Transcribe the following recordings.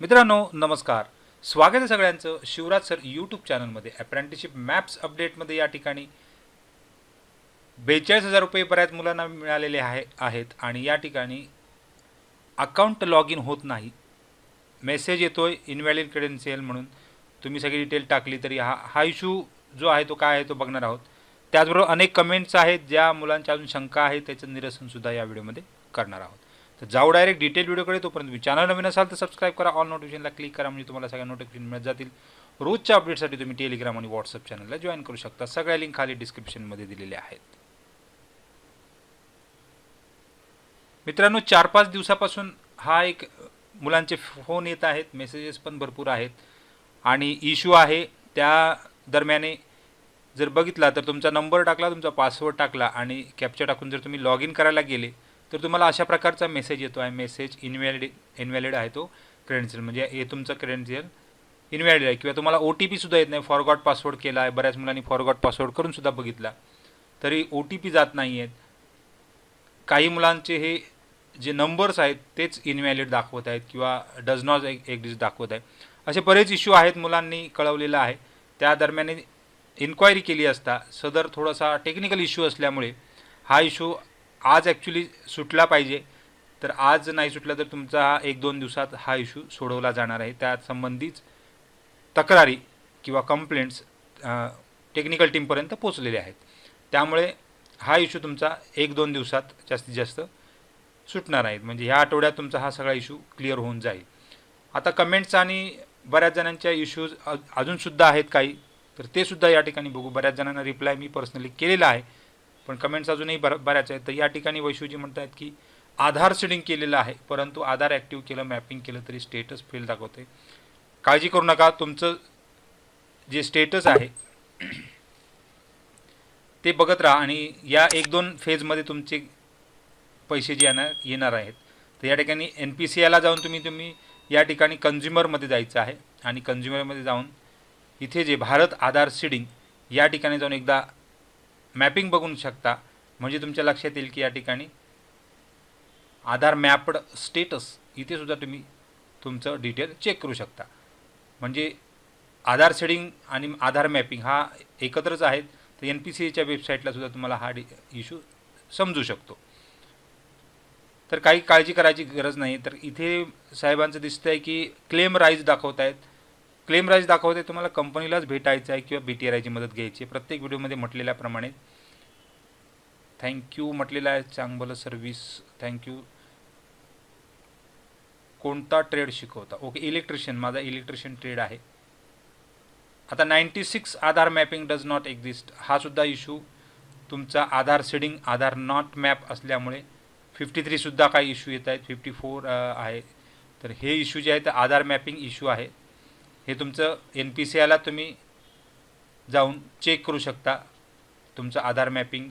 मित्रांनो नमस्कार. स्वागत आहे सगळ्यांचं शिवराज सर यूट्यूब चॅनलमध्ये. अप्रेंटिसशिप मॅप्स अपडेटमध्ये या ठिकाणी 42,000 रुपये बऱ्याच मुलांना मिळालेले आहेत आणि या ठिकाणी अकाउंट लॉग इन होत नाही. मेसेज येतोय इनव्हॅलिड क्रेडेन्शियल म्हणून. तुम्ही सगळी डिटेल टाकली तरी हा इश्यू जो आहे तो काय आहे तो बघणार आहोत. त्याचबरोबर अनेक कमेंट्स आहेत ज्या मुलांच्या अजून शंका आहे त्याचं निरसनसुद्धा या व्हिडिओमध्ये करणार आहोत. तर जाऊ डायरेक्ट डिटेल व्हिडिओकडे. तोपर्यंत तुम्ही चॅनल नवीन असाल तर सबस्क्राईब करा, ऑल नोटिफिकेशनला क्लिक करा म्हणजे तुम्हाला सगळ्या नोटिफिकेशन मिळत जातील. रोजच्या अपडेटसाठी तुम्ही टेलिग्राम आणि व्हॉट्सअप चॅनलला जॉईन करू शकता. सगळ्या लिंक खाली डिस्क्रिप्शनमध्ये दिलेल्या आहेत. मित्रांनो 4-5 दिवसापासून हा एक मुलांचे फोन येत आहेत, मेसेजेस पण भरपूर आहेत आणि इश्यू आहे. त्या दरम्याने जर बघितला तर तुमचा नंबर टाकला, तुमचा पासवर्ड टाकला आणि कॅप्चा टाकून जर तुम्ही लॉग इन करायला गेले तर तुम्हाला अशा प्रकारचा मेसेज येतो आहे. मेसेज इनव्हॅलिड आहे तो क्रेडेन्शियल, म्हणजे हे तुमचं क्रेडेन्शियल इनव्हॅलिड आहे किंवा तुम्हाला OTP सुद्धा येत नाही. फॉरगॉट पासवर्ड केला आहे, बऱ्याच मुलांनी फॉरगॉट पासवर्ड करून सुद्धा बघितला तरी OTP जात नाही आहेत. काही मुलांचे हे जे नंबर्स आहेत तेच इनव्हॅलिड दाखवत आहेत किंवा डज नॉट एक्झिस्ट दाखवत आहे. असे बरेच इश्यू आहेत, मुलांनी कळवलेलं आहे. त्या दरम्यान इन्क्वायरी केली असता सदर थोडासा टेक्निकल इश्यू असल्यामुळे हा इश्यू आज ॲक्च्युली सुटला पाहिजे. तर आज नाही सुटला तर तुमचा 1-2 दिवसात हा इश्यू सोडवला जाणार आहे. त्या संबंधीच तक्रारी किंवा कंप्लेंट्स टेक्निकल टीमपर्यंत पोचलेले आहेत. त्यामुळे हा इश्यू तुमचा 1-2 दिवसात जास्तीत जास्त सुटणार आहेत. म्हणजे ह्या आठवड्यात तुमचा हा सगळा इश्यू क्लिअर होऊन जाईल. आता कमेंट्स आणि बऱ्याच जणांच्या इश्यूज अजूनसुद्धा आहेत काही, तर ते सुद्धा या ठिकाणी बघू. बऱ्याच जणांना रिप्लाय मी पर्सनली केलेला आहे पण कमेंट्स अजूनही बऱ्याच आहेत. तर या ठिकाणी वैशूजी म्हणत आहेत की आधार सीडिंग केलेलं आहे परंतु आधार ॲक्टिव्ह केलं, मॅपिंग केलं तरी स्टेटस फेल दाखवते. काळजी करू नका, तुमचं जे स्टेटस आहे ते बघत राहा आणि या 1-2 फेजमध्ये तुमचे पैसे जे येणार आहेत. तर या ठिकाणी NPCIला जाऊन तुम्ही या ठिकाणी कन्झ्युमरमध्ये जायचं आहे आणि कन्झ्युमरमध्ये जाऊन इथे जे भारत आधार सीडिंग या ठिकाणी जाऊन एकदा मॅपिंग बघू शकता. म्हणजे तुमच्या लक्षात येईल की या ठिकाणी आधार मॅप्ड स्टेटस इथे सुद्धा तुम्ही तुमचं डिटेल चेक करू शकता. म्हणजे आधार सीडिंग आणि आधार मॅपिंग हा एकत्रच आहेत. तर NPCIच्या वेबसाईटला सुद्धा तुम्हाला हा इश्यू समजू शकतो. तर काही काळजी करायची गरज नाही. तर इथे साहेबांचं दिसतं आहे की क्लेम राईज दाखवत आहेत. क्लेम राईज दाखवत आहे, तुम्हाला कंपनीलाच भेटायचं आहे किंवा BTRAची मदत घ्यायची आहे. प्रत्येक व्हिडिओमध्ये म्हटलेल्याप्रमाणे थँक्यू म्हटलेलं आहे. चांगलं सर्व्हिस, थँक्यू. कोणता ट्रेड शिकवता? Okay, electrician. माझा इलेक्ट्रिशियन ट्रेड आहे. आता 96 आधार मॅपिंग डज नॉट एक्झिस्ट हा सुद्धा इश्यू तुमचा आधार सीडिंग आधार नॉट मॅप असल्यामुळे 53 सुद्धा काही इश्यू येत आहेत. 54 आहे. तर हे इश्यू जे आहे ते आधार मॅपिंग इश्यू आहे. हे तुमचं NPCIला तुम्ही जाऊन चेक करू शकता. तुमचं आधार मॅपिंग,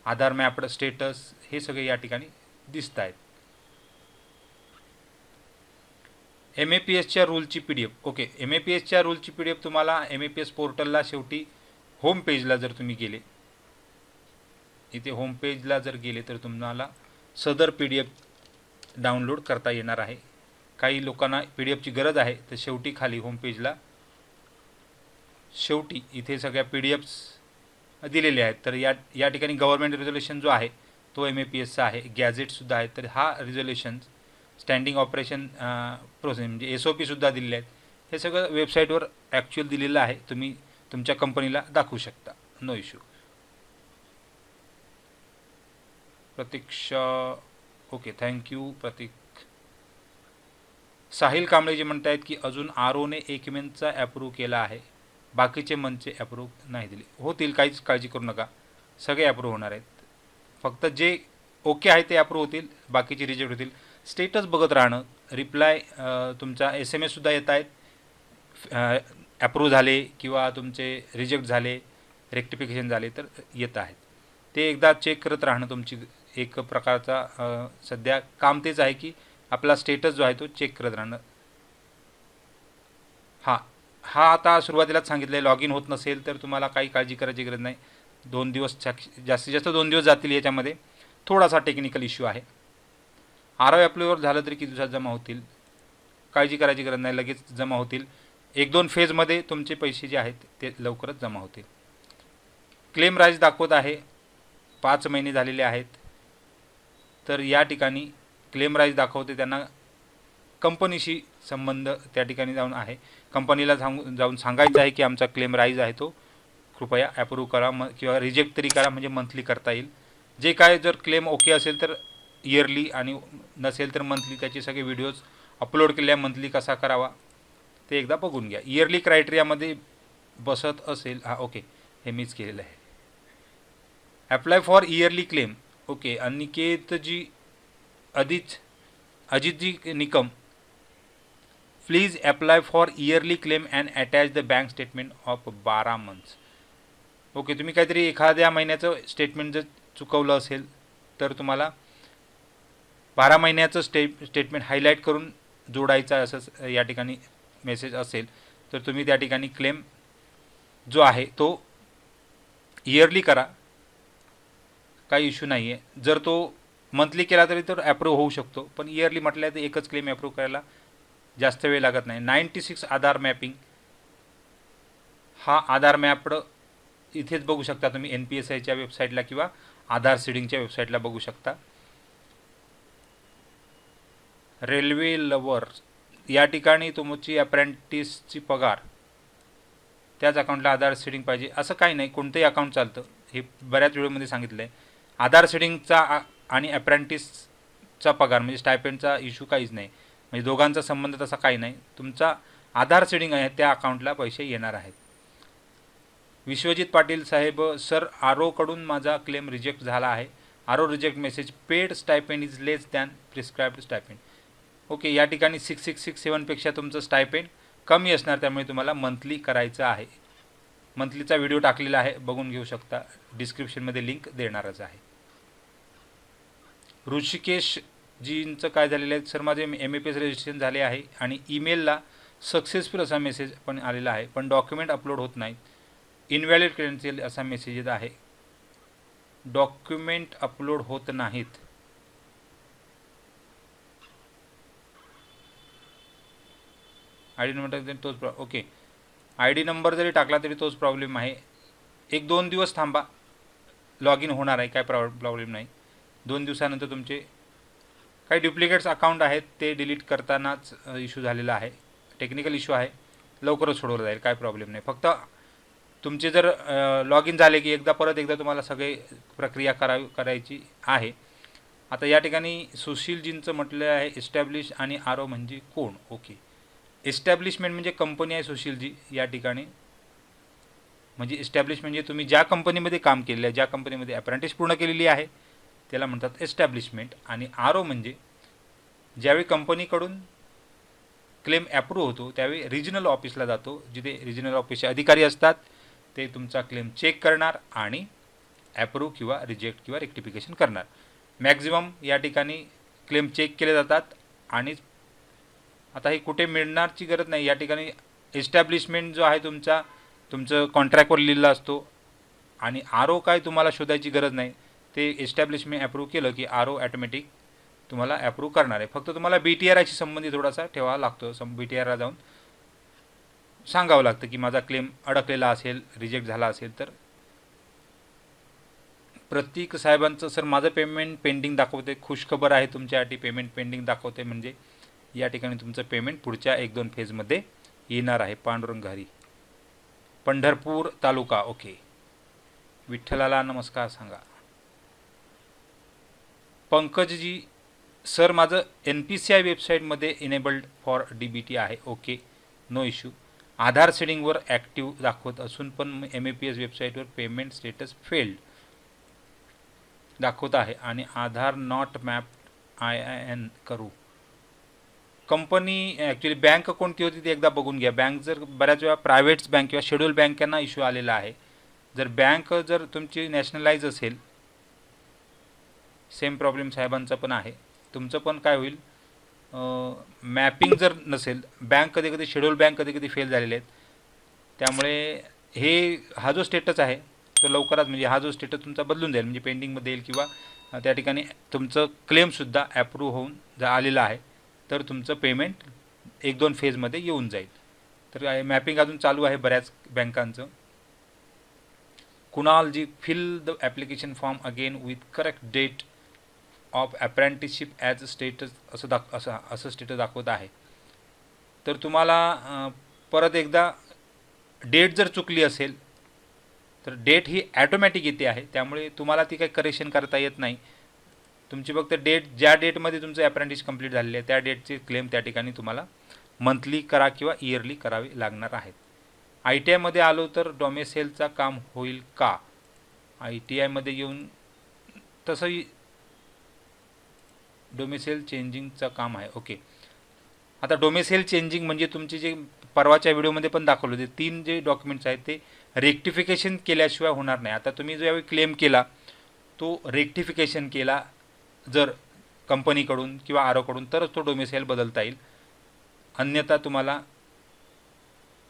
आधार मॅप्ड स्टेटस हे सगळे या ठिकाणी दिसत आहेत. MAPSच्या रूलची PDF. ओके, MAPSच्या रूलची PDF तुम्हाला MAPS पोर्टलला शेवटी होम पेजला जर तुम्ही गेले, इथे होम पेजला जर गेले तर तुम्हाला सदर PDF डाउनलोड करता येणार आहे. काही लोकांना PDFची गरज आहे तर शेवटी खाली होम पेजला शेवटी इथे सगळ्या PDFs दिलेले आहेत. तर या ठिकाणी गव्हर्नमेंट रिझोल्युशन जो आहे तो MAPSचा आहे. गॅझेटसुद्धा आहे. तर हा रिझोल्युशन स्टँडिंग ऑपरेशन प्रोसेस म्हणजे SOP सुद्धा दिलेले आहेत. हे सगळं वेबसाईटवर ॲक्च्युअल दिलेलं आहे. तुम्ही तुमच्या कंपनीला दाखवू शकता, नो इश्यू. प्रतीक्षा, ओके, थँक्यू प्रतीक. साहिल कांबळे जे म्हणत आहेत की अजून ROने एकमेनचा ॲप्रूव्ह केला आहे, बाकीचे मनचे ॲप्रूव्ह नाही दिले. होतील, काहीच काळजी करू नका, सगळे ॲप्रूव्ह होणार आहेत. फक्त जे ओके आहे ते ॲप्रूव्ह होतील, बाकीचे रिजेक्ट होतील. स्टेटस बघत राहणं. रिप्लाय तुमचा SMS सुद्धा येत आहेत, ॲप्रूव्ह झाले किंवा तुमचे रिजेक्ट झाले, रेक्टिफिकेशन झाले तर येत आहेत. ते एकदा चेक करत राहणं तुमची एक प्रकारचा सध्या काम तेच आहे की आपला स्टेटस जो आहे तो चेक करत राहणं. हा आता सुरुवातीलाच सांगितलं आहे, लॉग इन होत नसेल तर तुम्हाला काही काळजी करायची गरज नाही. 2 दिवस, जास्तीत जास्त 2 दिवस जातील. याच्यामध्ये थोडासा टेक्निकल इश्यू आहे. RO ॲप्रूव्हर झालं तरी किती दिवसात जमा होतील? काळजी करायची गरज नाही, लगेच जमा होतील. 1-2 फेजमध्ये तुमचे पैसे जे आहेत ते लवकरच जमा होतील. क्लेम राईज दाखवत आहे 5 महिने झालेले आहेत. तर या ठिकाणी क्लेम राईज दाखवते, त्यांना कंपनीशी संबंध त्या ठिकाणी जाऊन आहे. कंपनीला जाऊन सांगायचं आहे की आमचा क्लेम राईज आहे तो कृपया ॲप्रूव्ह करा, किंवा रिजेक्ट तरी करा, म्हणजे मंथली करता येईल. जे काय जर क्लेम ओके असेल तर इयरली, आणि नसेल तर मंथली. त्याचे सगळे व्हिडिओज अपलोड केले आहे. मंथली कसा करावा ते एकदा बघून घ्या. इयरली क्रायटेरियामध्ये बसत असेल, हां ओके, हे मीच केलेलं आहे. Apply for early claim, okay. Aniketji, Ajitji Nikam, please apply for early claim and attach the bank statement of 12 months. Okay, तुम्ही काहीतरी एखाद्या महिन्याचं स्टेटमेंट जर चुकवलं असेल तर तुम्हाला 12 महिन्याचं स्टेटमेंट हायलाईट करून जोडायचं असं या ठिकाणी मेसेज असेल तर तुम्ही त्या ठिकाणी क्लेम जो आहे तो इयरली करा, काही इश्यू नाही आहे. जर तो मंथली केला तरी तर ॲप्रूव्ह होऊ शकतो, पण इयरली म्हटलं तर एकच क्लेम ॲप्रूव्ह करायला जास्त वेळ लागत नाही. 96 आधार मॅपिंग, हा आधार मॅप्ड इथेच बघू शकता तुम्ही, NPSIच्या वेबसाईटला किंवा आधार सीडिंगच्या वेबसाईटला बघू शकता. रेल्वे लवर, या ठिकाणी तुमची अप्रेंटिसची पगार त्याच अकाउंटला आधार सीडिंग पाहिजे असं काही नाही, कोणतंही अकाउंट चालतं. हे बऱ्याच वेळेमध्ये सांगितलं आहे. आधार सीडिंगचा आणि अप्रेंटिसचा पगार म्हणजे स्टायपेंडचा इश्यू काहीच नाही, म्हणजे दोघांचा संबंध तसा काही नाही. तुमचा आधार सीडिंग आहे त्या अकाउंटला पैसे येणार आहेत. विश्वजित पाटील साहेब, सर आरोकडून माझा क्लेम रिजेक्ट झाला आहे. आरो reject message, paid stipend is less than prescribed stipend. Okay, या ठिकाणी 6667पेक्षा तुमचं स्टायपेंड कमी असणार, त्यामुळे तुम्हाला मंथली करायचं आहे. मंथलीचा व्हिडिओ टाकलेला आहे, बघून घेऊ शकता, डिस्क्रिप्शनमध्ये लिंक देणारच आहे. ऋषिकेशजींचं काय झालेलं आहे, सर माझे MAPS रजिस्ट्रेशन झाले आहे आणि ईमेलला सक्सेसफुल असा मेसेज पण आलेला आहे, पण डॉक्युमेंट अपलोड होत नाहीत. इनव्हॅलिड क्रेडेन्शियल असा मेसेज येत आहे, डॉक्युमेंट अपलोड होत नाहीत. ID नंबर तोच ओके, ID नंबर जरी टाकला तरी तोच प्रॉब्लेम आहे. 1-2 दिवस थांबा, लॉग इन होणार आहे, काय प्रॉब्लेम नाही. 2 दिवसानंतर तुमचे काही डुप्लिकेट्स अकाउंट आहेत ते डिलीट करतानाच इश्यू झालेला आहे, टेक्निकल इश्यू आहे, लवकरच सोडवलं जाईल, काय प्रॉब्लेम नाही. फक्त तुमचे जर लॉग इन झाले की परत एकदा तुम्हाला सगळे प्रक्रिया करायची आहे. आता या ठिकाणी सुशीलजींचं म्हटलं आहे एस्टॅब्लिश आणि आरो म्हणजे कोण. ओके, एस्टॅब्लिशमेंट म्हणजे कंपनी आहे सुशीलजी या ठिकाणी. म्हणजे एस्टॅब्लिश म्हणजे तुम्ही ज्या कंपनीमध्ये काम केलेलं आहे, ज्या कंपनीमध्ये अप्रेंटिस पूर्ण केलेली आहे त्याला म्हणतात एस्टॅब्लिशमेंट. आणि आरो म्हणजे ज्यावेळी कंपनीकडून क्लेम ॲप्रूव्ह होतो त्यावेळी रिजनल ऑफिसला जातो, जिथे रिजनल ऑफिसचे अधिकारी असतात, ते तुमचा क्लेम चेक करणार आणि ॲप्रूव्ह किंवा रिजेक्ट किंवा रेक्टिफिकेशन करणार. मॅक्झिमम या ठिकाणी क्लेम चेक केले जातात. आणि आता हे कुठे मिळणारची गरज नाही, या ठिकाणी एस्टॅब्लिशमेंट जो आहे तुमचं कॉन्ट्रॅक्टवर लिहिलेला असतो. आणि आरो काय तुम्हाला शोधायची गरज नाही, ते एस्टॅब्लिशमेंट ॲप्रूव्ह केलं की आरो ॲटोमॅटिक तुम्हाला ॲप्रूव्ह करणार आहे. फक्त तुम्हाला BTRIशी संबंधित थोडासा ठेवावा लागतो. BTRला जाऊन सांगावं लागतं की माझा क्लेम अडकलेला असेल, रिजेक्ट झाला असेल तर. प्रतीक साहेबांचं, सर माझं पेमेंट पेंडिंग दाखवते. खुशखबर आहे तुमच्यासाठी, पेमेंट पेंडिंग दाखवते म्हणजे या ठिकाणी तुमचं पेमेंट पुढच्या 1-2 फेजमध्ये येणार आहे. पांडुरंग घरी, पंढरपूर तालुका, ओके. विठ्ठलाला नमस्कार सांगा. पंकजजी, सर माझं NPCI वेबसाईटमध्ये इनेबल्ड फॉर DBT आहे. Okay, no issue. आधार सेडिंगवर ॲक्टिव्ह दाखवत असून पण MAPS वेबसाईटवर पेमेंट स्टेटस फेल्ड दाखवत आहे आणि आधार नॉट मॅप IIN करू. कंपनी ॲक्च्युली बँक कोणती होती ते एकदा बघून घ्या. बँक जर बऱ्याच वेळा प्रायव्हेट बँक किंवा शेड्यूल बँकांना इश्यू आलेला आहे. जर बँक जर तुमची नॅशनलाइज असेल, सेम प्रॉब्लेम साहेबांचा पण आहे. तुमचं पण काय होईल, मॅपिंग जर नसेल, बँक कधी कधी शेड्यूल बँक कधी कधी फेल झालेले आहेत. त्यामुळे हा जो स्टेटस आहे तो लवकरात म्हणजे हा जो स्टेटस तुमचा बदलून जाईल, म्हणजे पेंडिंगमध्ये येईल किंवा त्या ठिकाणी तुमचं क्लेमसुद्धा ॲप्रूव्ह होऊन जर आलेलं आहे तर तुमचं पेमेंट 1-2 फेजमध्ये येऊन जाईल. तर मॅपिंग अजून चालू आहे बऱ्याच बँकांचं. Kunalji, fill the application form again with correct date of apprenticeship as status असं स्टेटस दाखवत आहे. तर तुम्हाला परत एकदा डेट जर चुकली असेल तर डेट ही ॲटोमॅटिक येते आहे, त्यामुळे तुम्हाला ती काही करेक्शन करता येत नाही. तुमची फक्त डेट, ज्या डेटमध्ये तुमचं अप्रेंटिस कंप्लीट झालेले आहे त्या डेटचे क्लेम त्या ठिकाणी तुम्हाला मंथली करा किंवा इयरली करावे लागणार आहेत. आय टी आयमध्ये आलो तर डोमेसेलचा काम होईल का? आय टी आयमध्ये येऊन तसंही डोमेसेल चेंजिंगचं काम आहे. ओके, आता डोमेसेल चेंजिंग म्हणजे तुमचे जे परवाच्या व्हिडिओमध्ये पण दाखवले होते 3 जे डॉक्युमेंट्स आहेत ते रेक्टिफिकेशन केल्याशिवाय होणार नाही. आता तुम्ही ज्यावेळी क्लेम केला तो रेक्टिफिकेशन केला जर कंपनीकडून किंवा आरोकडून तरच तो डोमेसेल बदलता येईल, अन्यथा तुम्हाला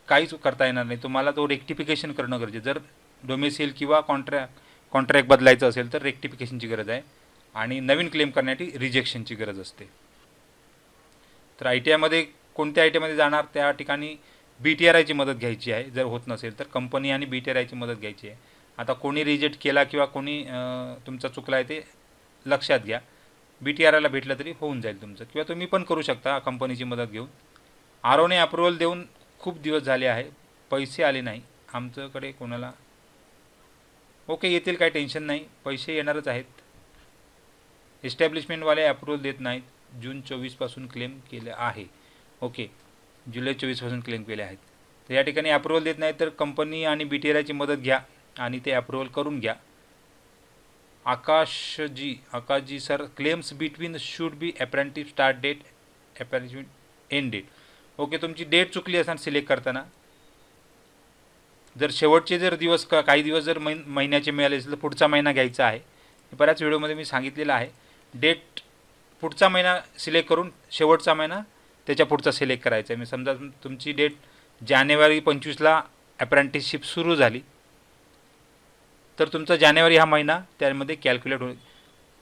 काहीच करता येणार नाही. तुम्हाला तो रेक्टिफिकेशन करणं गरजेचं. जर डोमेसेल किंवा कॉन्ट्रॅक्ट बदलायचं असेल तर रेक्टिफिकेशनची गरज आहे आणि नवीन क्लेम करण्यासाठी रिजेक्शनची गरज असते. तर आय टी आयमध्ये कोणत्या आय टी आयमध्ये जाणार त्या ठिकाणी BTRIची मदत घ्यायची आहे. जर होत नसेल तर कंपनी आणि BTRIची मदत घ्यायची आहे. आता कोणी रिजेक्ट केला किंवा कोणी तुमचा चुकला आहे ते लक्षात घ्या. BTRIला भेटलं तरी होऊन जाईल तुमचं, किंवा तुम्ही पण करू शकता कंपनीची मदत घेऊन. आरोने अप्रुव्हल देऊन खूप दिवस झाले आहे, पैसे आले नाही आमच्याकडे कोणाला. ओके, येतील, काही टेन्शन नाही, पैसे येणारच आहेत. एस्टॅब्लिशमेंटवाले अप्रुव्हल देत नाहीत. जून 24पासून क्लेम केले आहे. ओके, जुलै 24पासून क्लेम केले आहेत. तर या ठिकाणी अप्रुव्हल देत नाही तर कंपनी आणि BTRIची मदत घ्या आणि ते अप्रुव्हल करून घ्या. Akashji sir, claims between should be apprentice start date, apprentice end date. Okay, तुमची डेट चुकली असणार सिलेक्ट करताना. जर शेवटचे जर दिवस काही दिवस जर महिन्याचे मिळाले असेल तर पुढचा महिना घ्यायचा आहे. बऱ्याच व्हिडिओमध्ये मी सांगितलेलं आहे. डेट पुढचा महिना सिलेक्ट करून शेवटचा महिना त्याच्या पुढचा सिलेक्ट करायचा आहे. मी समजा तुमची डेट जानेवारी 25ला अप्रेंटिसशिप सुरू झाली तर तुमचा जानेवारी हा महिना त्यामध्ये कॅल्क्युलेट होईल.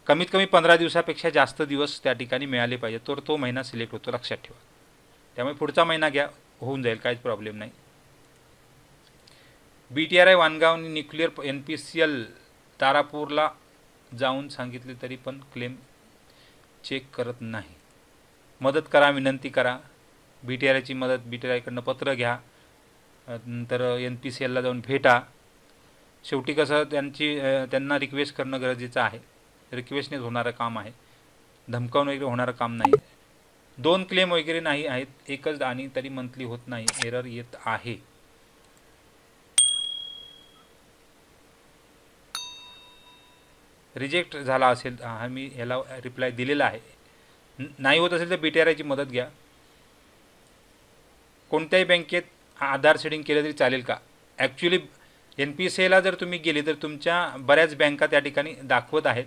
कमीत कमी 15 दिवसापेक्षा जास्त दिवस त्या ठिकाणी मिळाले पाहिजे तर तो महिना सिलेक्ट होतो, लक्षात ठेवा. त्यामुळे पुढचा महिना घ्या, होऊन जाईल, काहीच प्रॉब्लेम नाही. BTRI वानगाव न्यूक्लिअर NPCL तारापूरला जाऊन सांगितले तरी पण क्लेम चेक करत नाही. मदत करा, विनंती करा. BTRIची मदत, BTRIकडनं पत्र घ्या, नंतर NPCLला जाऊन भेटा. शेवटी कसं त्यांना रिक्वेस्ट करणं गरजेचं आहे. रिक्वेस्टनेच होणारं काम आहे, धमकावून वगैरे होणारं काम नाही. 2 क्लेम वगैरे नाही आहेत, एकच आणि तरी मंथली होत नाही, एरर येत आहे. रिजेक्ट झाला असेल, हा मी ह्याला रिप्लाय दिलेला आहे. नाही होत असेल तर BTRIची मदत घ्या. कोणत्याही बँकेत आधार सेडिंग केलं तरी चालेल का? ॲक्च्युली NPCIला जर तुम्ही गेले तर तुमच्या बऱ्याच बँका त्या ठिकाणी दाखवत आहेत.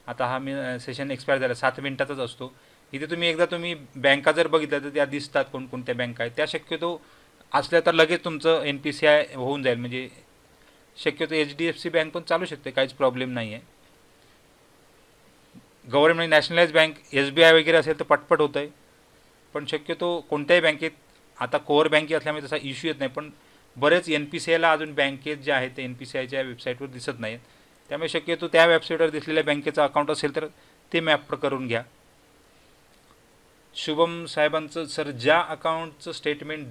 आता हा मी सेशन एक्सपायर झाला, 7 मिनिटाचाच असतो. इथे तुम्ही बँका जर बघितल्या तर त्या दिसतात कोणकोणत्या बँका आहेत. त्या शक्यतो असल्या तर लगेच तुमचं NPCI होऊन जाईल. म्हणजे शक्यतो HDFC बँक पण चालू शकते, काहीच प्रॉब्लेम नाही आहे. गव्हर्नमेंट नॅशनलाइज बँक SBI वगैरे असेल तर पटपट होतं आहे. पण शक्यतो कोणत्याही बँकेत आता कोअर बँके असल्यामुळे तसा इश्यू येत नाही. पण बरेच NPCIला अजून बँकेत जे आहेत ते NPCIच्या वेबसाईटवर दिसत नाहीत. त्यामुळे शक्यतो त्या वेबसाईटवर दिसलेल्या बँकेचं अकाउंट असेल तर ते मॅप करून घ्या. शुभम साहेबांचं, सर ज्या अकाउंटचं स्टेटमेंट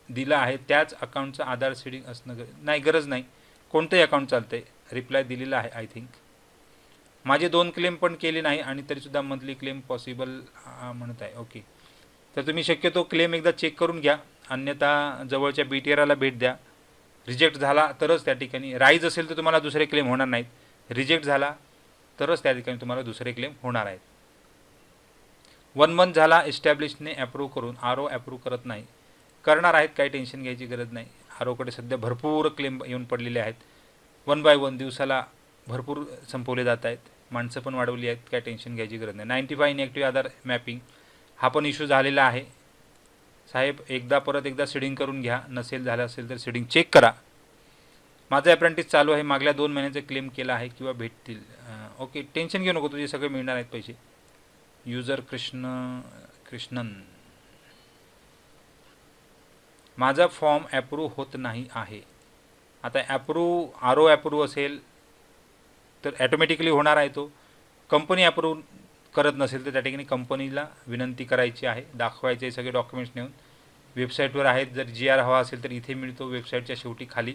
दिलं आहे त्याच अकाउंटचं आधार सीडिंग असणं नाही, गरज नाही, कोणतंही अकाउंट चालतं आहे. रिप्लाय दिलेला आहे आय थिंक. माझे 2 क्लेम पण केले नाही आणि तरीसुद्धा मंथली क्लेम पॉसिबल म्हणत आहे. ओके, तर तुम्ही शक्यतो क्लेम एकदा चेक करून घ्या, अन्यथा जवळच्या BTRIला भेट द्या. रिजेक्ट झाला तरच त्या ठिकाणी, राईज असेल तर तुम्हाला दुसरे क्लेम होणार नाहीत. रिजेक्ट झाला तरच त्या ठिकाणी तुम्हाला दुसरे क्लेम होणार आहेत. 1 मंथ झाला एस्टॅब्लिशने अप्रूव्ह करून, RO अप्रूव्ह करत नाही. करणार आहेत, काही टेन्शन घ्यायची गरज नाही. ROकडे सध्या भरपूर क्लेम येऊन पडलेले आहेत. 1 बाय 1 दिवसाला भरपूर संपवले जात आहेत. माणसं पण वाढवली आहेत, काही टेन्शन घ्यायची गरज नाही. 95 इनॅक्टिव्ह आधार मॅपिंग हा पण इश्यू झालेला आहे. साहेब परत एकदा सीडिंग करून घ्या, नसेल झालं असेल तर सीडिंग चेक करा. माझं अप्रेंटिस चालू आहे, मागल्या 2 महिन्याचा क्लेम केला आहे किंवा भेटतील. ओके, टेन्शन घेऊ नको, तुझे सगळे मिळणार आहेत पैसे. युजर कृष्णन, माझा फॉर्म ॲप्रूव्ह होत नाही आहे. आता ॲप्रूव्ह आर ओ ॲप्रूव्ह असेल तर ॲटोमॅटिकली होणार आहे तो. कंपनी ॲप्रूव्ह करत नसेल तर त्या ठिकाणी कंपनीला विनंती करायची आहे, दाखवायचे सगळे डॉक्युमेंट्स नेऊन. वेबसाईटवर आहेत, जर जी आर हवा असेल तर इथे मिळतो वेबसाईटच्या शेवटी खाली,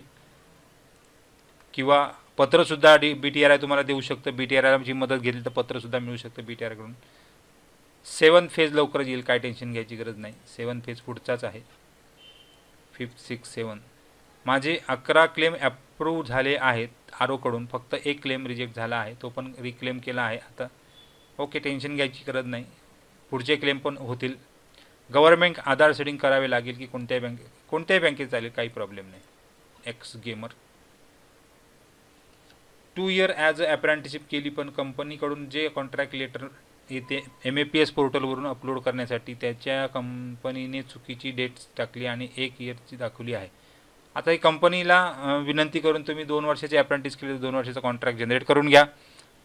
किंवा पत्रसुद्धा बी टी आर आय तुम्हाला देऊ शकतं. बी टी आर आयची मदत घेतली तर पत्रसुद्धा मिळू शकतं बी टी आर आयकडून. 7 फेज लवकरच येईल, काय टेन्शन घ्यायची गरज नाही. 7 फेज पुढचाच आहे, 5, 6, 7. माझे 11 क्लेम ॲप्रूव्ह झाले आहेत आर ओकडून, फक्त एक क्लेम रिजेक्ट झाला आहे, तो पण रिक्लेम केला आहे आता. ओके, टेन्शन घ्यायची गरज नाही, पुढचे क्लेम पण होतील. गव्हर्नमेंट आधार सेटिंग करावे लागेल की कोणत्याही बँकेत चालेल, काही प्रॉब्लेम नाही. X gamer 2 year as a apprenticeship केली, पण कंपनीकडून जे कॉन्ट्रॅक्ट लेटर येते MAPS पोर्टलवरून अपलोड करण्यासाठी त्याच्या कंपनीने चुकीची डेट्स टाकली आणि 1 इयरची दाखवली आहे. आता ही कंपनीला विनंती करून तुम्ही 2 वर्षाचे अप्रेंटिस केले, 2 वर्षाचा कॉन्ट्रॅक्ट जनरेट करून घ्या,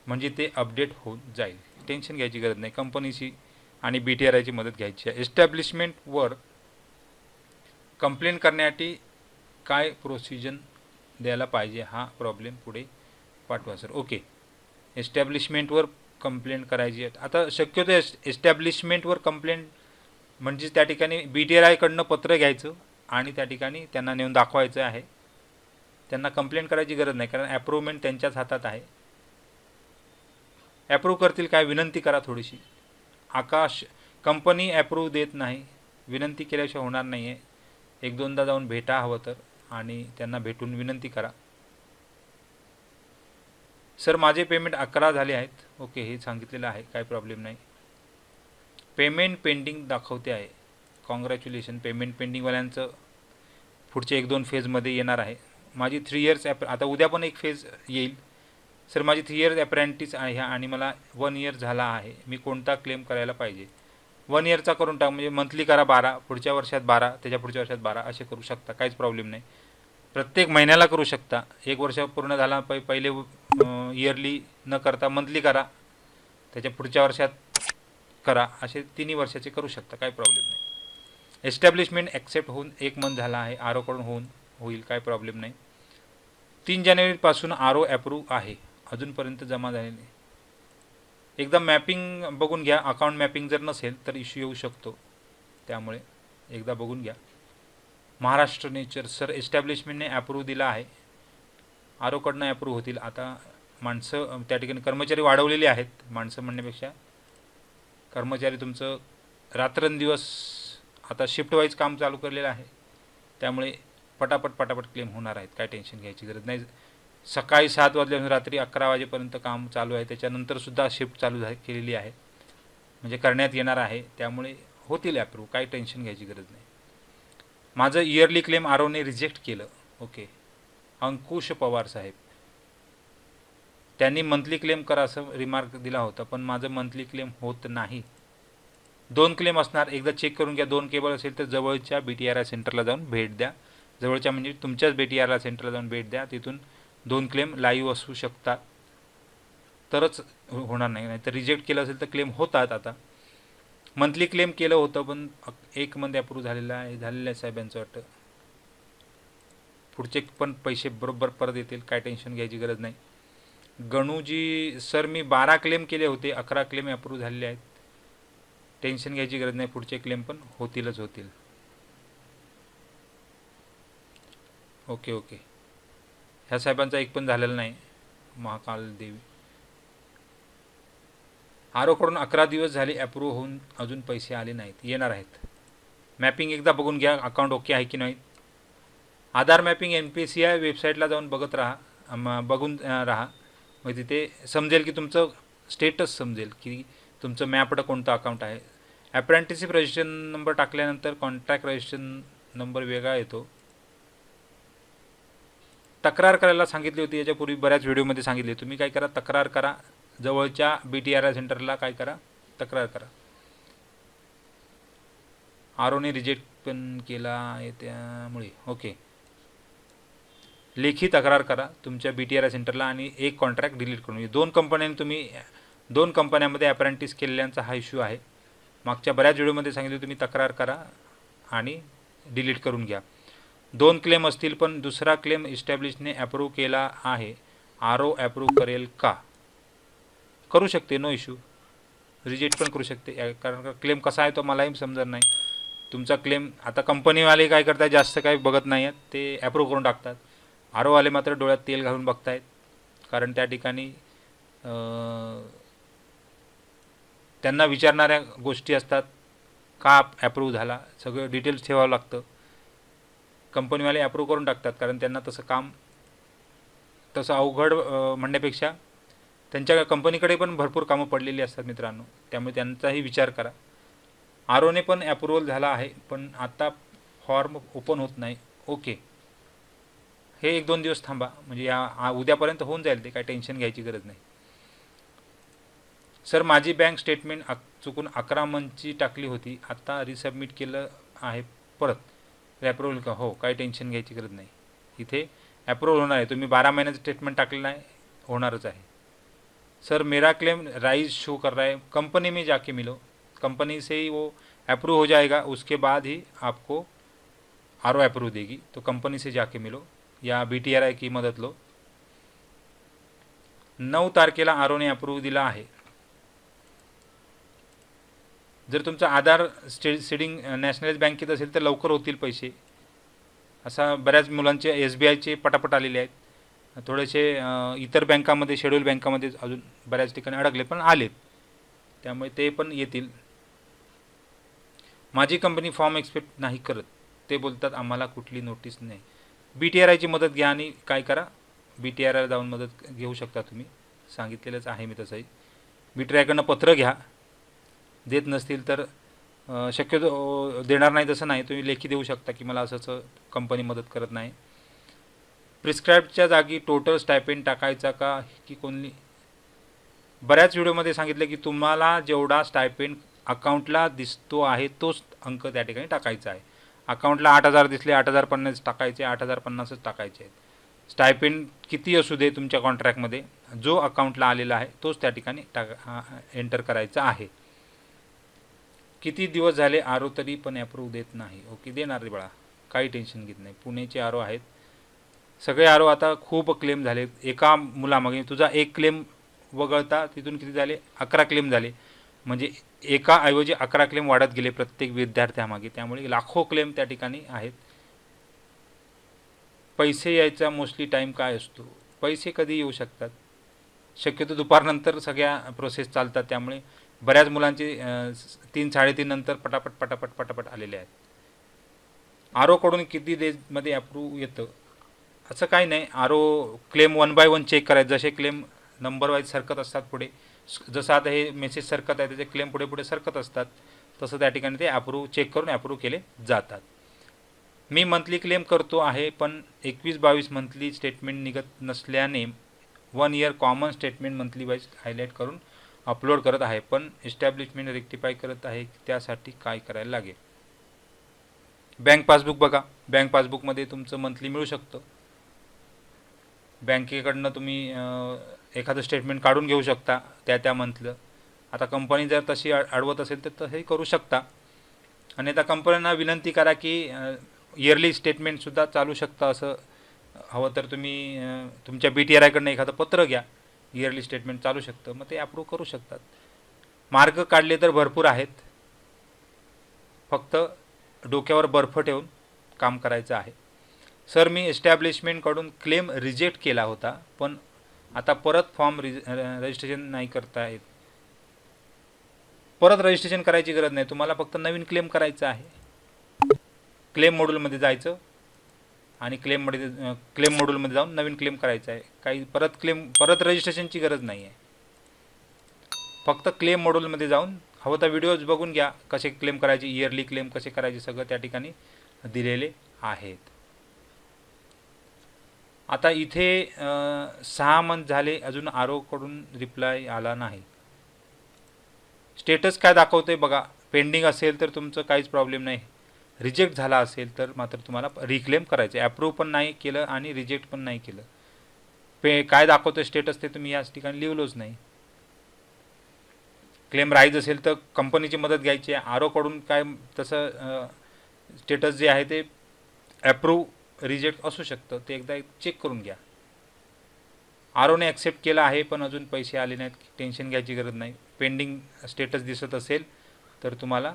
म्हणजे ते अपडेट होऊन जाईल. टेन्शन घ्यायची गरज नाही, कंपनीची आणि BTRIची मदत घ्यायची आहे. एस्टॅब्लिशमेंटवर कंप्लेंट करण्यासाठी काय प्रोसिजर द्यायला पाहिजे, हा प्रॉब्लेम पुढे पाठवा सर. ओके, एस्टॅब्लिशमेंटवर कंप्लेंट करायची आहे. आता शक्यतो एस्टॅब्लिशमेंटवर कंप्लेंट म्हणजे त्या ठिकाणी BTRIकडनं पत्र घ्यायचं आणि त्या ठिकाणी त्यांना नेऊन दाखवायचं आहे. त्यांना कंप्लेंट करायची गरज नाही, कारण ॲप्रूव्हमेंट त्यांच्याच हातात आहे. ॲप्रूव्ह करतील काय, विनंती करा थोडीशी. आकाश, कंपनी ॲप्रूव्ह देत नाही, विनंती केल्याशिवाय होणार नाही आहे. 1-2दा जाऊन भेटा हवं तर, आणि त्यांना भेटून विनंती करा. सर माझे पेमेंट 11 झाले आहेत. ओके, हे सांगितलेलं आहे, काय प्रॉब्लेम नाही. पेमेंट पेंडिंग दाखवते आहे. कॉंग्रॅच्युलेशन, पेमेंट पेंडिंगवाल्यांचं पुढचे 1-2 फेजमध्ये येणार आहे. माझी 3 इयर्स आता उद्या पण एक फेज येईल. सर माझी 3 इयर्स अप्रेंटिस आहे आणि मला 1 इयर झाला आहे, मी कोणता क्लेम करायला पाहिजे? 1 इयरचा करून टाक, म्हणजे मंथली करा 12, पुढच्या वर्षात 12, त्याच्या पुढच्या वर्षात 12, असे करू शकता, काहीच प्रॉब्लेम नाही. प्रत्येक महिन्याला करू शकता. 1 वर्ष पूर्ण झाला पहिले इयरली न करता मंथली करा, त्याच्या पुढच्या वर्षात करा, असे 3 वर्षाचे करू शकता, काही प्रॉब्लेम नाही. एस्टॅब्लिशमेंट ॲक्सेप्ट होऊन 1 मंथ झाला आहे, आर ओकडून होईल, काय प्रॉब्लेम नाही. 3 जानेवारीपासून आर ओ ॲप्रूव्ह आहे, अजूनपर्यंत जमा झालेले नाही. एकदा मॅपिंग बघून घ्या, अकाउंट मॅपिंग जर नसेल तर इश्यू येऊ शकतो, त्यामुळे एकदा बघून घ्या. महाराष्ट्र नेचर, सर एस्टॅब्लिशमेंटने ॲप्रूव्ह दिला आहे, आर ओकडनं ॲप्रूव्ह होतील. आता माणसं त्या ठिकाणी कर्मचारी वाढवलेले आहेत, माणसं म्हणण्यापेक्षा कर्मचारी तुमचं रात्रंदिवस आता शिफ्ट वाईज काम चालू केलेलं आहे, त्यामुळे पटापट क्लेम होणार आहेत, काय टेन्शन घ्यायची गरज नाही. सकाळी 7 वाजल्यापासून रात्री 11 वाजेपर्यंत काम चालू आहे, त्याच्यानंतरसुद्धा शिफ्ट चालू केलेली आहे, म्हणजे करण्यात येणार आहे, त्यामुळे होतील ॲप्रूव्ह, काही टेन्शन घ्यायची गरज नाही. माझं इयरली क्लेम आर ओने रिजेक्ट केलं. ओके, अंकुश पवार साहेब, त्यांनी मंथली क्लेम करा असं रिमार्क दिला होता, पण माझं मंथली क्लेम होत नाही. 2 क्लेम असणार, एकदा चेक करून घ्या. 2 केबल असेल तर जवळच्या BTRI सेंटरला जाऊन भेट द्या. जवळच्या म्हणजे तुमच्याच BTRI सेंटरला जाऊन भेट द्या, तिथून 2 क्लेम लाईव्ह असू शकतात, तरच होणार नाही. नाहीतर रिजेक्ट केलं असेल तर क्लेम होतात. आता मंथली क्लेम केलं होतं, पण 1 मंथ ॲप्रूव्ह झालेलं आहे साहेबांचं वाटतं. पुढचे पण पैसे बरोबर परत येतील, काय टेन्शन घ्यायची गरज नाही. गणूजी, सर मी 12 क्लेम केले होते, 11 क्लेम ॲप्रूव्ह झालेले आहेत, टेन्शन घ्यायची गरज नाही, पुढचे क्लेम पण होतीलच होतील. ओके, ह्या साहेबांचा एक पण झालेला नाही. महाकाल देवी, आर ओकडून 11 दिवस झाले ॲप्रूव्ह होऊन अजून पैसे आले नाहीत, येणार आहेत. मॅपिंग एकदा बघून घ्या, अकाउंट ओके आहे की नाही. आधार मॅपिंग NPCI वेबसाईटला जाऊन बघत राहा, बघून राहा, मग तिथे समजेल की तुमचं स्टेटस समजेल की तुमचं मॅपडं कोणतं अकाउंट आहे. अप्रेंटिसशिप रजिस्ट्रेशन नंबर टाकल्यानंतर कॉन्ट्रॅक्ट रजिस्ट्रेशन नंबर वेगळा येतो. तक्रार करायला सांगितली होती याच्यापूर्वी, बऱ्याच व्हिडिओमध्ये सांगितले. तुम्ही काय करा, तक्रार करा, जवळच्या BTRI सेंटरला काय करा, तक्रार करा. आर ओने रिजेक्ट पण केला आहे, त्यामुळे ओके, लेखी तक्रार करा तुमच्या BTRI सेंटरला आणि एक कॉन्ट्रॅक्ट डिलीट करून. 2 कंपन्यांनी तुम्ही 2 कंपन्यांमध्ये अप्रेंटिस केलेल्यांचा हा इश्यू आहे. मागच्या बऱ्याच व्हिडिओमध्ये सांगितले तुम्ही तक्रार करा आणि डिलीट करून घ्या. 2 क्लेम असतील पण दुसरा क्लेम इस्टॅब्लिशने ॲप्रूव्ह केला आहे, आर-ओ ॲप्रूव्ह करेल का? करू शकते, नो इश्यू. रिजेक्ट पण करू शकते, कारण का क्लेम कसा आहे तो मलाही समजत नाही. तुमचा क्लेम आता कंपनीवाले काय करतात, जास्त काही बघत नाही आहेत, ते ॲप्रूव्ह करून टाकतात. आर-ओवाले मात्र डोळ्यात तेल घालून बघतायत, कारण त्या ठिकाणी त्यांना विचारणाऱ्या गोष्टी असतात, का ॲप्रूव्ह झाला, सगळं डिटेल्स ठेवावं लागतं. कंपनीवाले ॲप्रूव्ह करून टाकतात, कारण त्यांना तसं काम तसं अवघड म्हणण्यापेक्षा त्यांच्या कंपनीकडे पण भरपूर कामं पडलेली असतात मित्रांनो, त्यामुळे त्यांचाही विचार करा. आर-ओने पण ॲप्रूव्हल झाला आहे, पण आता फॉर्म ओपन होत नाही. ओके, हे 1-2 दिवस थांबा, म्हणजे उद्यापर्यंत होऊन जाईल, ते काय टेन्शन घ्यायची गरज नाही. सर माझी बँक स्टेटमेंट चुकून 11 मंथची टाकली होती, आता रिसबमिट केलं आहे परत ॲप्रूव्हल का? हो, काही टेन्शन घ्यायची गरज नाही, इथे ॲप्रूव्हल होणार आहे. तुम्ही 12 महिन्याचं स्टेटमेंट टाकलेलं आहे, होणारच आहे. सर मेरा क्लेम राइज शो कर रहा है, कंपनी में जाके मिलो, कंपनी से ही वो अप्रूव हो जाएगा, उसके बाद ही आपको आर-ओ अप्रूव देगी. तो कंपनी से जाके मिलो या BTRI की मदत लो. 9 तारखेला आर-ओने अप्रूव दिला आहे. जर तुमचा आधार सीडिंग नॅशनलाइज बँकेत असेल तर लवकर होतील पैसे. असा बऱ्याच मुलांचे SBIचे पटापट आलेले आहेत. थोडेसे इतर बँकामध्ये, शेड्यूल बँकामध्ये अजून बऱ्याच ठिकाणी अडकले, पण आलेत, त्यामुळे ते पण येतील. माझी कंपनी फॉर्म एक्सेप्ट नाही करत, ते बोलतात आम्हाला कुठली नोटीस नाही. BTRIची मदत घ्या आणि काय करा, BTRIला जाऊन मदत घेऊ शकता तुम्ही, सांगितलेलंच आहे मी तसंही. BTRIकडनं पत्र घ्या, देत नसतील तर शक्यतो देणार नाही तसं नाही, तुम्ही लेखी देऊ शकता की मला असंच कंपनी मदत करत नाही. प्रिस्क्राईबच्या जागी टोटल स्टायपेंड टाकायचा का की कोणी? बऱ्याच व्हिडिओमध्ये सांगितलं की तुम्हाला जेवढा स्टायपेंड अकाउंटला दिसतो आहे तोच अंक त्या ठिकाणी टाकायचा आहे. अकाउंटला 8,000 दिसले, 8,050 टाकायचे, 8,050च टाकायचे आहेत. स्टायपेंड किती असू दे तुमच्या कॉन्ट्रॅक्टमध्ये, जो अकाउंटला आलेला आहे तोच त्या ठिकाणी एंटर करायचा आहे. किती दिवस झाले आर-ओ तरी पण ॲप्रूव्ह देत नाही? ओके, देणार रे बाळा, काही टेन्शन घेत नाही. पुण्याचे आर-ओ आहेत, सगळे आर-ओ आता खूप क्लेम झाले. एका मुलामागे तुझा एक क्लेम वगळता तिथून किती झाले? 11 क्लेम झाले, म्हणजे एकाऐवजी 11 क्लेम वाढत गेले प्रत्येक विद्यार्थ्यामागे, त्यामुळे लाखो क्लेम त्या ठिकाणी आहेत. पैसे यायचा मोस्टली टाईम काय असतो? पैसे कधी येऊ शकतात, शक्यतो दुपारनंतर सगळ्या प्रोसेस चालतात, त्यामुळे बऱ्याच मुलांचे 3-3:30 नंतर पटापट पटापट पटापट आलेले आहेत. आर-ओकडून किती डेजमध्ये अप्रूव्ह येतं? असं काही नाही. आर-ओ क्लेम 1 बाय 1 चेक करायचं, जसे क्लेम नंबर वाईज सरकत असतात पुढे, जसं आता हे मेसेज सरकत आहे त्याचे क्लेम पुढे पुढे सरकत असतात, तसं त्या ठिकाणी ते अप्रूव्ह चेक करून अप्रूव्ह केले जातात. मी मंथली क्लेम करतो आहे, पण 21-22 मंथली स्टेटमेंट निघत नसल्याने 1 year common statement monthly wise highlight करून अपलोड करत आहे, पण एस्टॅब्लिशमेंट रेक्टिफाय करत आहे, त्यासाठी काय करायला लागेल? बँक पासबुक बघा, बँक पासबुकमध्ये तुमचं मंथली मिळू शकतं. बँकेकडनं तुम्ही एखादं स्टेटमेंट काढून घेऊ शकता त्या मंथलं. आता कंपनी जर तशी अडवत असेल तर तसंही करू शकता, आणि आता कंपन्यांना विनंती करा की इयरली स्टेटमेंटसुद्धा चालू शकतं. असं हवं तर तुम्ही तुमच्या BTRIकडनं एखादं पत्र घ्या, इयरली स्टेटमेंट चालू शकतं, मग ते अप्रूव्ह करू शकतात. मार्ग काढले तर भरपूर आहेत, फक्त डोक्यावर बर्फ ठेवून काम करायचं आहे. सर मी एस्टॅब्लिशमेंटकडून क्लेम रिजेक्ट केला होता, पण आता परत फॉर्म रजिस्ट्रेशन नाही करता येत. परत रजिस्ट्रेशन करायची गरज नाही, तुम्हाला फक्त नवीन क्लेम करायचं आहे. क्लेम मॉड्यूलमध्ये जायचं आणि क्लेम मॉड्यूलमध्ये जाऊन नवीन क्लेम करायचं आहे. काही परत रजिस्ट्रेशनची गरज नाही आहे. फक्त क्लेम मॉड्यूलमध्ये जाऊन हवं तर व्हिडिओज बघून घ्या, कसे क्लेम करायचे, इयरली क्लेम कसे करायचे, सगळं त्या ठिकाणी दिलेले आहेत. आता इथे 6 मंथ झाले अजून आर-ओकडून रिप्लाय आला नाही. स्टेटस काय दाखवते बघा, पेंडिंग असेल तर तुमचं काहीच प्रॉब्लेम नाही. रिजेक्ट झाला असेल तर मात्र तुम्हाला रिक्लेम करायचं आहे. अप्रूव्ह पण नाही केलं आणि रिजेक्ट पण नाही केलं. काय दाखवतं स्टेटस ते तुम्ही याच ठिकाणी लिहिलोच नाही. क्लेम राईज असेल तर कंपनीची मदत घ्यायची आहे. आर-ओकडून काय तसं स्टेटस जे आहे ते ॲप्रूव्ह रिजेक्ट असू शकतं, ते एकदा चेक करून घ्या. आरोने ॲक्सेप्ट केला आहे पण अजून पैसे आले नाहीत, टेन्शन घ्यायची गरज नाही. पेंडिंग स्टेटस दिसत असेल तर तुम्हाला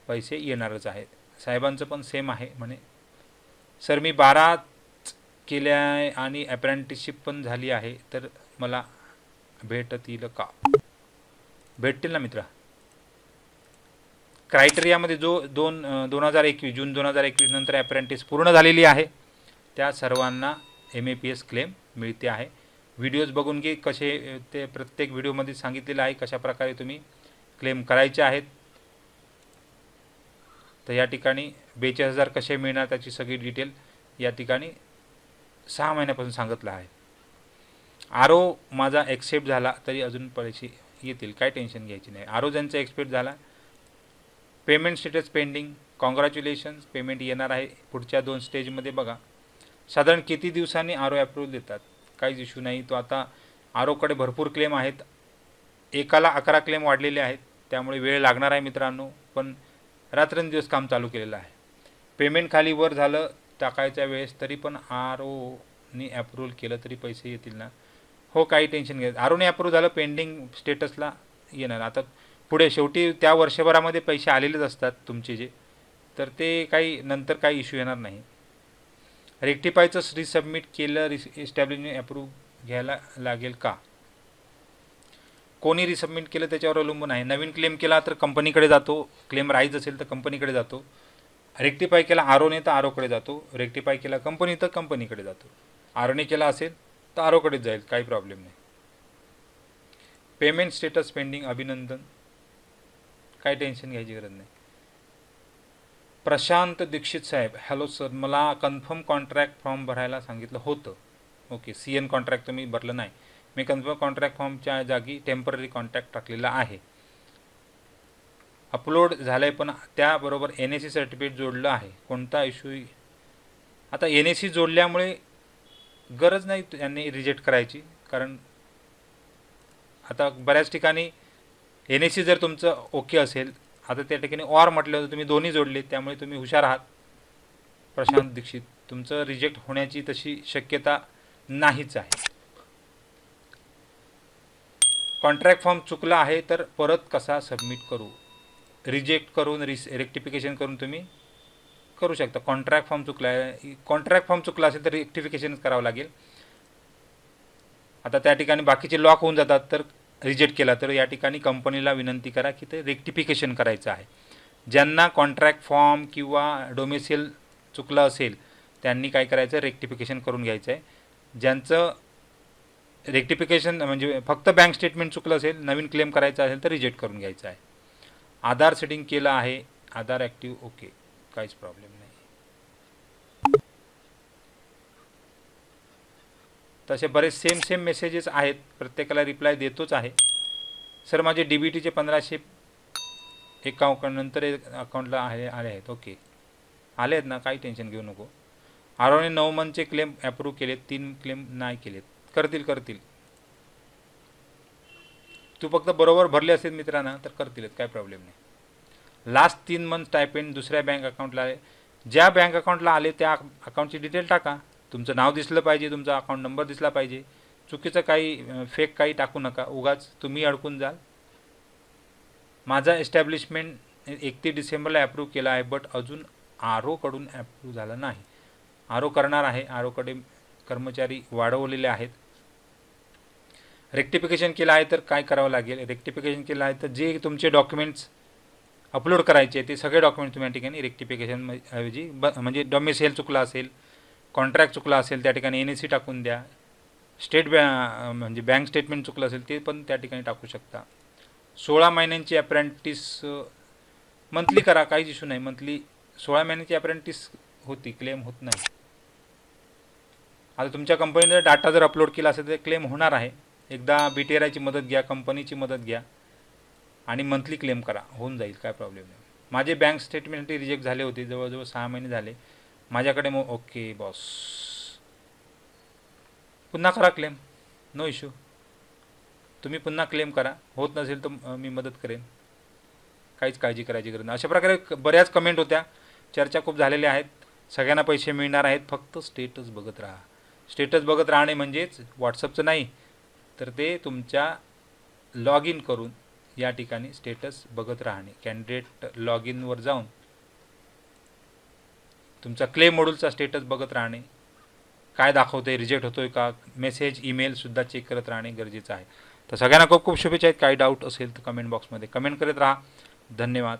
पैसे येणारच आहेत. साहेबांचं पण सेम आहे म्हणे, सर मी 12 केल्या आहे आणि अप्रेंटिसशिप पण झाली आहे, तर मला भेटतील का? भेटतील ना मित्रा. क्रायटेरियामध्ये जो 2021 जून 2021 नंतर अप्रेंटिस पूर्ण झालेली आहे त्या सर्वांना MAPS क्लेम मिळते आहे. व्हिडिओज बघून घे कसे, ते प्रत्येक व्हिडिओमध्ये सांगितलेलं आहे कशा प्रकारे तुम्ही क्लेम करायचे आहेत. तर या ठिकाणी 42,000 कसे मिळणार त्याची सगळी डिटेल या ठिकाणी 6 महिन्यापासून सांगितलं आहे. आरो माझा एक्सेप्ट झाला तरी अजून पैसे येतील, काय टेन्शन घ्यायची नाही. आरो ज्यांचा एक्सेप्ट झाला, payment status pending, congratulations, payment येणार आहे पुढच्या 2 स्टेजमध्ये. बघा साधारण किती दिवसांनी आरो अप्रूव्ह देतात, काहीच इश्यू नाही. तो आता आरोकडे भरपूर क्लेम आहेत, एकाला 11 क्लेम वाढलेले आहेत, त्यामुळे वेळ लागणार आहे मित्रांनो. पण रात्रंदिवस काम चालू केलेलं आहे. पेमेंट खाली वर झालं टाकायच्या वेळेस तरी पण आरोनी अप्रूव्ह केलं तरी पैसे येतील ना. हो, काही टेन्शन घ्यायचं. आरोने अप्रूव्ह झालं, पेंडिंग स्टेटसला येणार. आता पुढे शेवटी त्या वर्षभरामध्ये पैसे आलेलेच असतात तुमचे जे, तर ते काही नंतर काही इश्यू येणार नाही. रेक्टिफायचं रिसबमिट केलं, इस्टॅब्लिशने अप्रूव्ह घ्यायला लागेल का? कोणी रिसबमिट केलं त्याच्यावर अवलंबून आहे. नवीन क्लेम केला तर कंपनीकडे जातो, क्लेम राईज असेल तर कंपनीकडे जातो. रेक्टिफाय केला आरोने तर आरोकडे जातो, रेक्टिफाय केला कंपनी तर कंपनीकडे जातो. आरोने केला असेल तर आरोकडेच जाईल, काही प्रॉब्लेम नाही. पेमेंट स्टेटस पेंडिंग, अभिनंदन, काही टेन्शन घ्यायची गरज नाही. प्रशांत दीक्षित साहेब, हॅलो सर, मला कन्फर्म कॉन्ट्रॅक्ट फॉर्म भरायला सांगितलं होतं. ओके, CN कॉन्ट्रॅक्ट तुम्ही भरलं नाही. मी कन्फर्म कॉन्ट्रॅक्ट फॉर्मच्या जागी टेम्पररी कॉन्ट्रॅक्ट टाकलेला आहे. अपलोड झालं आहे पण त्याबरोबर NAC सर्टिफिकेट जोडलं आहे, कोणता इश्यू? आता NAC जोडल्यामुळे गरज नाही त्यांनी रिजेक्ट करायची, कारण आता बऱ्याच ठिकाणी NAC जर तुमचं ओके असेल, आता त्या ठिकाणी ऑर म्हटलं तर तुम्ही दोन्ही जोडले, त्यामुळे तुम्ही हुशार आहात. प्रशांत दीक्षित, तुमचं रिजेक्ट होण्याची तशी शक्यता नाहीच आहे. कॉन्ट्रॅक्ट फॉर्म चुकला आहे तर परत कसा सबमिट करू? रिजेक्ट करून रेक्टिफिकेशन करून तुम्ही करू शकता. कॉन्ट्रॅक्ट फॉर्म चुकला आहे, कॉन्ट्रॅक्ट फॉर्म चुकला असेल तर रेक्टिफिकेशनच करावं लागेल. आता त्या ठिकाणी बाकीचे लॉक होऊन जातात, तर रिजेक्ट केला तर या ठिकाणी कंपनीला विनंती करा की ते रेक्टिफिकेशन करायचं आहे. ज्यांना कॉन्ट्रॅक्ट फॉर्म किंवा डोमेसिल चुकलं असेल त्यांनी काय करायचं, रेक्टिफिकेशन करून घ्यायचं आहे. ज्यांचं रेक्टिफिकेशन म्हणजे फक्त बँक स्टेटमेंट चुकलं असेल, नवीन क्लेम करायचा असेल तर रिजेक्ट करून घ्यायचं आहे. आधार सेटिंग केलं आहे, आधार ॲक्टिव्ह, ओके, काहीच प्रॉब्लेम नाही. तसे बरेच सेम मेसेजेस आहेत, प्रत्येकाला रिप्लाय देतोच आहे. सर माझे DBTचे 1500 एका अकाउंट नंतर अकाउंटला आले आहेत. ओके, आले आहेत ना, काही टेन्शन घेऊ नको. आरोने 9 मंथचे क्लेम ॲप्रूव्ह केलेत, 3 क्लेम नाही केलेत. करतील. तू फक्त बरोबर भरले असेल मित्रांना तर करतीलच, काय प्रॉब्लेम नाही. लास्ट 3 मंथ स्टायपेंड दुसऱ्या बँक अकाउंटला आले, ज्या बँक अकाउंटला आले त्या अकाउंटची डिटेल टाका. तुमचं नाव दिसलं पाहिजे, तुमचा अकाउंट नंबर दिसला पाहिजे. चुकीचं काही फेक काही टाकू नका, उगाच तुम्ही अडकून जाल. माझा एस्टॅब्लिशमेंट 31 डिसेंबरला ॲप्रूव्ह केला आहे, बट अजून आरोकडून ॲप्रूव्ह झाला नाही. आरो करणार आहे, आरोकडे कर्मचारी वाढवलेले आहेत. रेक्टिफिकेशन केलं आहे तर काय करावं लागेल? रेक्टिफिकेशन केलं आहे तर जे तुमचे डॉक्युमेंट्स अपलोड करायचे ते सगळे डॉक्युमेंट्स तुम्ही या ठिकाणी रेक्टिफिकेशन ऐवजी म्हणजे डोमेसाईल चुकला असेल, कॉन्ट्रॅक्ट चुकला असेल त्या ठिकाणी NAC टाकून द्या. म्हणजे बँक स्टेटमेंट चुकलं असेल ते पण त्या ठिकाणी टाकू शकता. 16 महिन्यांची अप्रेंटिस मंथली करा, काहीच इश्यू नाही. मंथली 16 महिन्यांची अप्रेंटिस होती, क्लेम होत नाही. आता तुमच्या कंपनीने डाटा जर अपलोड केला असेल तर क्लेम होणार आहे. एकदा BTRAची मदत घ्या, कंपनीची मदत घ्या आणि मंथली क्लेम करा, होऊन जाईल, काय प्रॉब्लेम नाही. माझे बँक स्टेटमेंट रिजेक्ट झाले होते, जवळजवळ 6 महिने झाले माझ्याकडे. मग ओके बॉस, पुन्हा करा क्लेम, नो इश्यू. तुम्ही पुन्हा क्लेम करा, होत नसेल तर मी मदत करेन, काहीच काळजी करायची गरज नाही. अशा प्रकारे बऱ्याच कमेंट होत्या, चर्चा खूप झालेल्या आहेत. सगळ्यांना पैसे मिळणार आहेत, फक्त स्टेटस बघत राहा. स्टेटस बघत राहणे म्हणजेच व्हॉट्सअपचं नाही, तर ते तुमच्या लॉग इन करून या ठिकाणी स्टेटस बघत राहणे. कॅन्डिडेट लॉग इनवर जाऊन तुमचा क्लेम मॉड्यूलचा स्टेटस बघत राहणे. काय दाखवतोय, रिजेक्ट होतोय का, मेसेज ईमेलसुद्धा चेक करत राहणे गरजेचं आहे. तर सगळ्यांना खूप खूप शुभेच्छा आहेत. काही डाऊट असेल तर कमेंट बॉक्समध्ये कमेंट करत राहा. धन्यवाद.